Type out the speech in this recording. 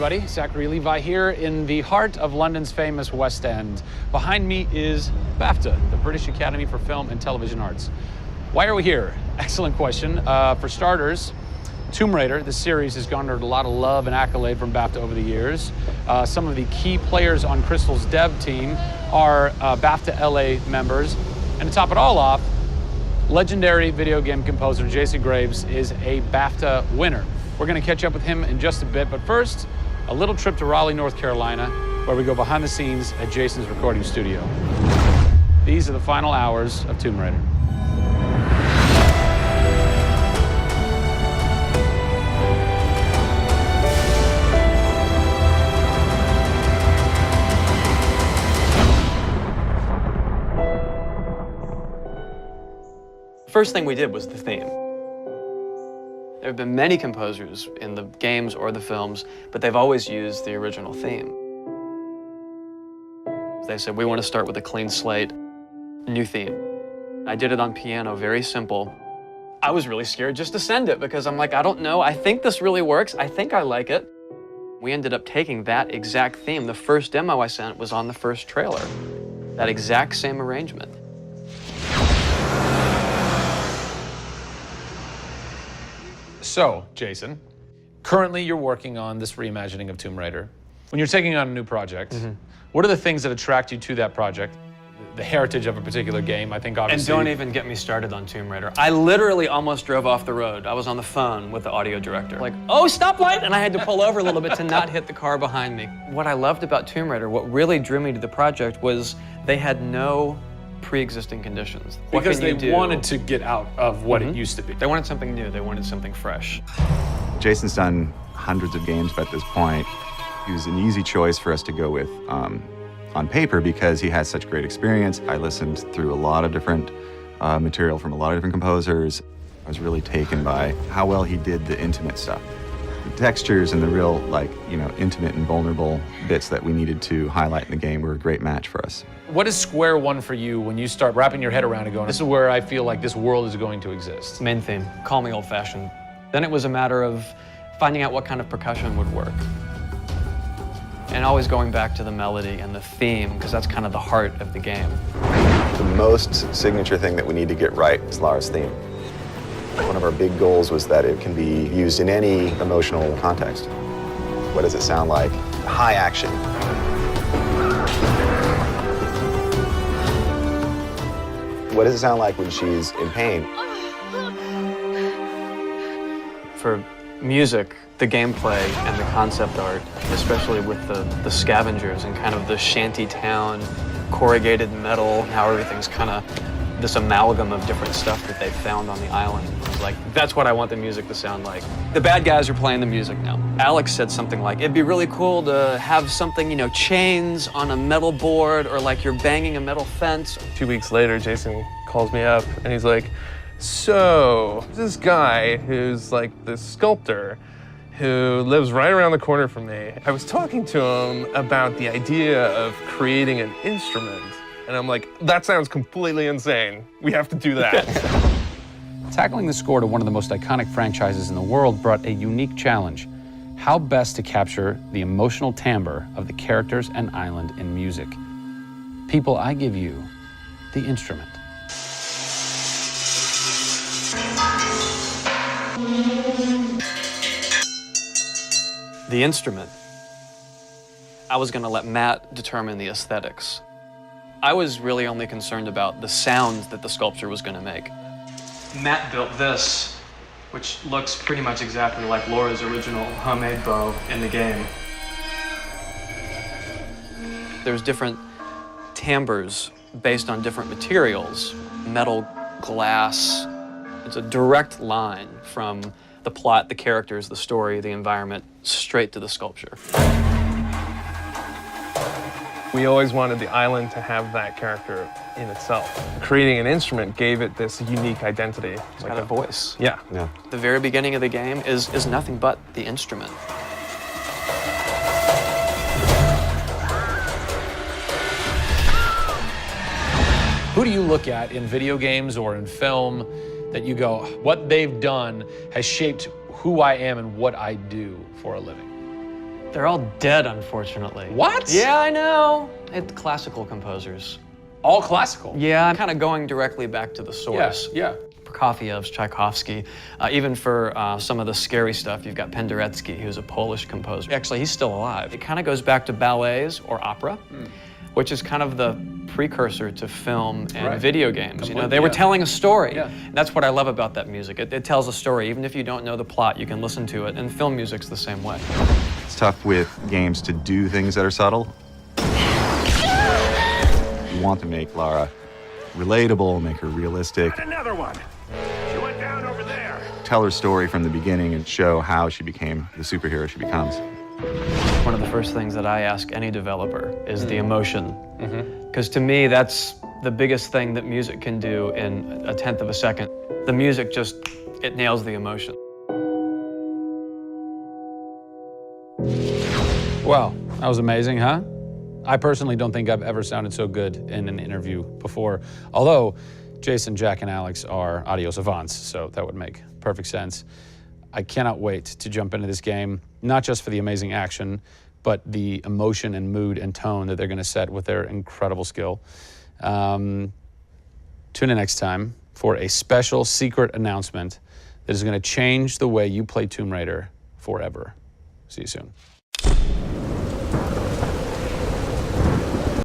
everybody. Zachary Levi here in the heart of London's famous West End. Behind me is BAFTA, the British Academy for Film and Television Arts. Why are we here? Excellent question. For starters, Tomb Raider, the series, has garnered a lot of love and accolade from BAFTA over the years. Some of the key players on Crystal's dev team are BAFTA LA members. And to top it all off, legendary video game composer Jason Graves is a BAFTA winner. We're going to catch up with him in just a bit, but first, a little trip to Raleigh, North Carolina, where we go behind the scenes at Jason's recording studio. These are the final hours of Tomb Raider. First thing we did was the theme. There have been many composers in the games or the films, but they've always used the original theme. They said, we want to start with a clean slate, a new theme. I did it on piano, very simple. I was really scared just to send it because I'm like, I don't know, I think this really works, I think I like it. We ended up taking that exact theme. The first demo I sent was on the first trailer. That exact same arrangement. So, Jason, currently you're working on this reimagining of Tomb Raider. When you're taking on a new project, what are the things that attract you to that project? The heritage of a particular game, I think obviously. And don't even get me started on Tomb Raider. I literally almost drove off the road. I was on the phone with the audio director. Like, oh, stoplight! And I had to pull over a little bit to not hit the car behind me. What I loved about Tomb Raider, what really drew me to the project was they had no pre-existing conditions. Because they wanted to get out of what it used to be. They wanted something new, they wanted something fresh. Jason's done hundreds of games at this point. He was an easy choice for us to go with on paper because he has such great experience. I listened through a lot of different material from a lot of different composers. I was really taken by how well he did the intimate stuff. The textures and the real, intimate and vulnerable bits that we needed to highlight in the game were a great match for us. What is square one for you when you start wrapping your head around and going, this is where I feel like this world is going to exist? Main theme, call me old-fashioned. Then it was a matter of finding out what kind of percussion would work. And always going back to the melody and the theme, because that's kind of the heart of the game. The most signature thing that we need to get right is Lara's theme. One of our big goals was that it can be used in any emotional context. What does it sound like? High action. What does it sound like when she's in pain? For music, the gameplay and the concept art, especially with the scavengers and kind of the shanty town, corrugated metal, how everything's kind of this amalgam of different stuff that they found on the island. Like, that's what I want the music to sound like. The bad guys are playing the music now. Alex said something like, it'd be really cool to have something, chains on a metal board or like you're banging a metal fence. 2 weeks later, Jason calls me up and he's like, so this guy who's like this sculptor who lives right around the corner from me, I was talking to him about the idea of creating an instrument. And I'm like, that sounds completely insane. We have to do that. Tackling the score to one of the most iconic franchises in the world brought a unique challenge. How best to capture the emotional timbre of the characters and island in music? People, I give you the instrument. The instrument. I was gonna let Matt determine the aesthetics. I was really only concerned about the sounds that the sculpture was gonna make. Matt built this, which looks pretty much exactly like Laura's original homemade bow in the game. There's different timbres based on different materials, metal, glass. It's a direct line from the plot, the characters, the story, the environment, straight to the sculpture. We always wanted the island to have that character in itself. Creating an instrument gave it this unique identity. It's got a voice. Yeah. The very beginning of the game is nothing but the instrument. Who do you look at in video games or in film that you go, what they've done has shaped who I am and what I do for a living? They're all dead, unfortunately. What? Yeah, I know. It's classical composers. All classical? Yeah, I'm kind of going directly back to the source. Yeah. Prokofiev's, Tchaikovsky. Even for some of the scary stuff, you've got Penderecki, who's a Polish composer. Actually, he's still alive. It kind of goes back to ballets or opera, which is kind of the precursor to film and video games. You know, they were telling a story. And that's what I love about that music. It tells a story. Even if you don't know the plot, you can listen to it. And film music's the same way. It's tough with games to do things that are subtle. You want to make Lara relatable, make her realistic. Got another one. She went down over there. Tell her story from the beginning and show how she became the superhero she becomes. One of the first things that I ask any developer is the emotion. Because to me, that's the biggest thing that music can do in a tenth of a second. The music just, it nails the emotion. Wow, that was amazing, huh? I personally don't think I've ever sounded so good in an interview before, although Jason, Jack, and Alex are audio savants, so that would make perfect sense. I cannot wait to jump into this game, not just for the amazing action, but the emotion and mood and tone that they're going to set with their incredible skill. Tune in next time for a special secret announcement that is going to change the way you play Tomb Raider forever. See you soon.